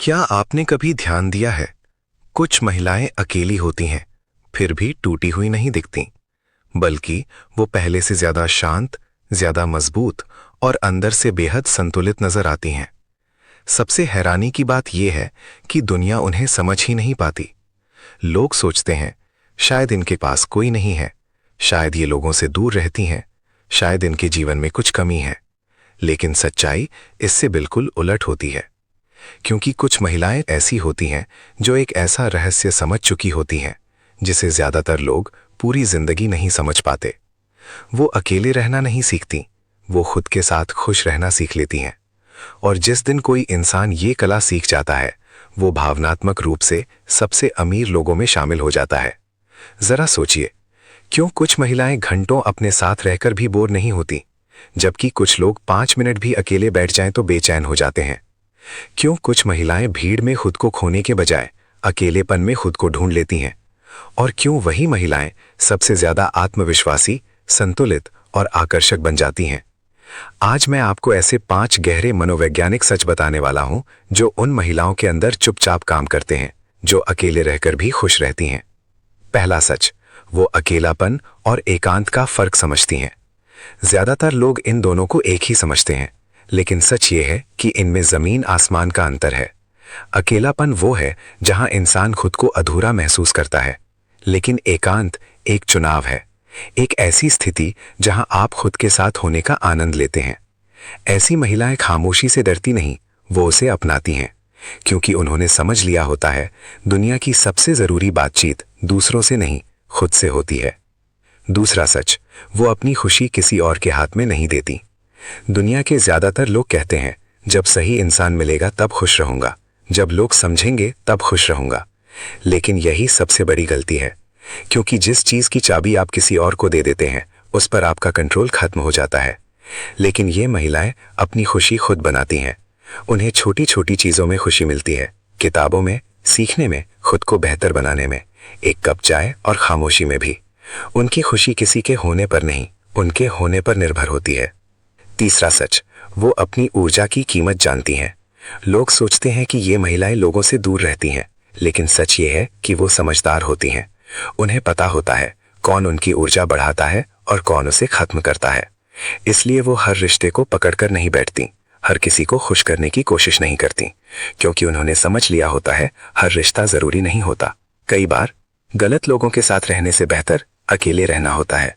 क्या आपने कभी ध्यान दिया है, कुछ महिलाएं अकेली होती हैं, फिर भी टूटी हुई नहीं दिखती, बल्कि वो पहले से ज्यादा शांत, ज्यादा मजबूत और अंदर से बेहद संतुलित नजर आती हैं। सबसे हैरानी की बात यह है कि दुनिया उन्हें समझ ही नहीं पाती। लोग सोचते हैं, शायद इनके पास कोई नहीं है, शायद ये लोगों से दूर रहती हैं, शायद इनके जीवन में कुछ कमी है। लेकिन सच्चाई इससे बिल्कुल उलट होती है, क्योंकि कुछ महिलाएं ऐसी होती हैं जो एक ऐसा रहस्य समझ चुकी होती हैं जिसे ज्यादातर लोग पूरी जिंदगी नहीं समझ पाते। वो अकेले रहना नहीं सीखती, वो खुद के साथ खुश रहना सीख लेती हैं। और जिस दिन कोई इंसान ये कला सीख जाता है, वो भावनात्मक रूप से सबसे अमीर लोगों में शामिल हो जाता है। जरा सोचिए, क्यों कुछ महिलाएं घंटों अपने साथ रहकर भी बोर नहीं होती, जबकि कुछ लोग 5 मिनट भी अकेले बैठ जाएं तो बेचैन हो जाते हैं? क्यों कुछ महिलाएं भीड़ में खुद को खोने के बजाय अकेलेपन में खुद को ढूंढ लेती हैं? और क्यों वही महिलाएं सबसे ज्यादा आत्मविश्वासी, संतुलित और आकर्षक बन जाती हैं? आज मैं आपको ऐसे 5 गहरे मनोवैज्ञानिक सच बताने वाला हूं जो उन महिलाओं के अंदर चुपचाप काम करते हैं, जो अकेले रहकर भी खुश रहती हैं। पहला सच, वो अकेलापन और एकांत का फर्क समझती हैं। ज्यादातर लोग इन दोनों को एक ही समझते हैं, लेकिन सच ये है कि इनमें जमीन आसमान का अंतर है। अकेलापन वो है जहां इंसान खुद को अधूरा महसूस करता है, लेकिन एकांत एक चुनाव है, एक ऐसी स्थिति जहां आप खुद के साथ होने का आनंद लेते हैं। ऐसी महिलाएं खामोशी से डरती नहीं, वो उसे अपनाती हैं, क्योंकि उन्होंने समझ लिया होता है दुनिया की सबसे जरूरी बातचीत दूसरों से नहीं, खुद से होती है। दूसरा सच, वो अपनी खुशी किसी और के हाथ में नहीं देती। दुनिया के ज्यादातर लोग कहते हैं, जब सही इंसान मिलेगा तब खुश रहूंगा, जब लोग समझेंगे तब खुश रहूंगा। लेकिन यही सबसे बड़ी गलती है, क्योंकि जिस चीज की चाबी आप किसी और को दे देते हैं, उस पर आपका कंट्रोल खत्म हो जाता है। लेकिन ये महिलाएं अपनी खुशी खुद बनाती हैं। उन्हें छोटी छोटी चीजों में खुशी मिलती है, किताबों में, सीखने में, खुद को बेहतर बनाने में, एक कप चाय और खामोशी में भी। उनकी खुशी किसी के होने पर नहीं, उनके होने पर निर्भर होती है। तीसरा सच, वो अपनी ऊर्जा की कीमत जानती हैं। लोग सोचते हैं कि ये महिलाएं लोगों से दूर रहती हैं, लेकिन सच ये है कि वो समझदार होती हैं। उन्हें पता होता है कौन उनकी ऊर्जा बढ़ाता है और कौन उसे खत्म करता है। इसलिए वो हर रिश्ते को पकड़कर नहीं बैठती, हर किसी को खुश करने की कोशिश नहीं करती, क्योंकि उन्होंने समझ लिया होता है हर रिश्ता जरूरी नहीं होता। कई बार गलत लोगों के साथ रहने से बेहतर अकेले रहना होता है।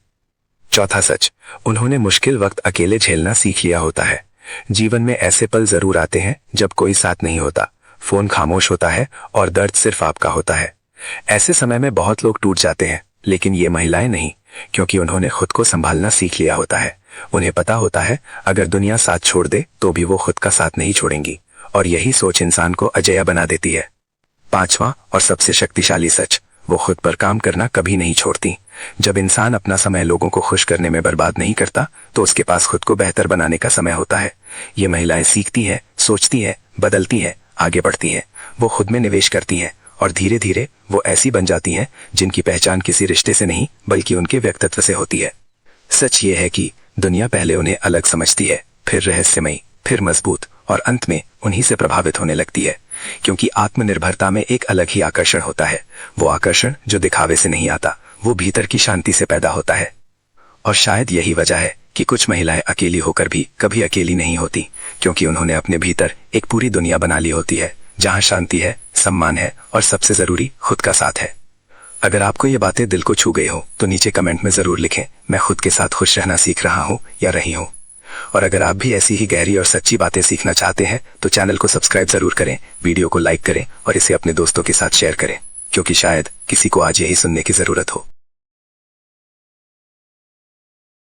चौथा सच, उन्होंने मुश्किल वक्त अकेले झेलना सीख लिया होता है। जीवन में ऐसे पल जरूर आते हैं जब कोई साथ नहीं होता, फोन खामोश होता है और दर्द सिर्फ आपका होता है। ऐसे समय में बहुत लोग टूट जाते हैं, लेकिन ये महिलाएं नहीं, क्योंकि उन्होंने खुद को संभालना सीख लिया होता है। उन्हें पता होता है अगर दुनिया साथ छोड़ दे तो भी वो खुद का साथ नहीं छोड़ेंगी, और यही सोच इंसान को अजेय बना देती है। पांचवा और सबसे शक्तिशाली सच, वो खुद पर काम करना कभी नहीं छोड़ती। जब इंसान अपना समय लोगों को खुश करने में बर्बाद नहीं करता, तो उसके पास खुद को बेहतर बनाने का समय होता है। ये महिलाएं सीखती है, सोचती है, बदलती है, आगे बढ़ती है। वो खुद में निवेश करती हैं और धीरे धीरे वो ऐसी बन जाती हैं जिनकी पहचान किसी रिश्ते से नहीं, बल्कि उनके व्यक्तित्व से होती है। सच ये है कि दुनिया पहले उन्हें अलग समझती है, फिर रहस्यमयी, फिर मजबूत, और अंत में उन्हीं से प्रभावित होने लगती है, क्योंकि आत्मनिर्भरता में एक अलग ही आकर्षण होता है। वो आकर्षण जो दिखावे से नहीं आता, वो भीतर की शांति से पैदा होता है। और शायद यही वजह है कि कुछ महिलाएं अकेली होकर भी कभी अकेली नहीं होती, क्योंकि उन्होंने अपने भीतर एक पूरी दुनिया बना ली होती है, जहां शांति है, सम्मान है और सबसे जरूरी खुद का साथ है। अगर आपको ये बातें दिल को छू गई हो तो नीचे कमेंट में जरूर लिखें, मैं खुद के साथ खुश रहना सीख रहा हूँ या रही हूँ। और अगर आप भी ऐसी ही गहरी और सच्ची बातें सीखना चाहते हैं तो चैनल को सब्सक्राइब जरूर करें, वीडियो को लाइक करें और इसे अपने दोस्तों के साथ शेयर करें, क्योंकि शायद किसी को आज यही सुनने की जरूरत हो।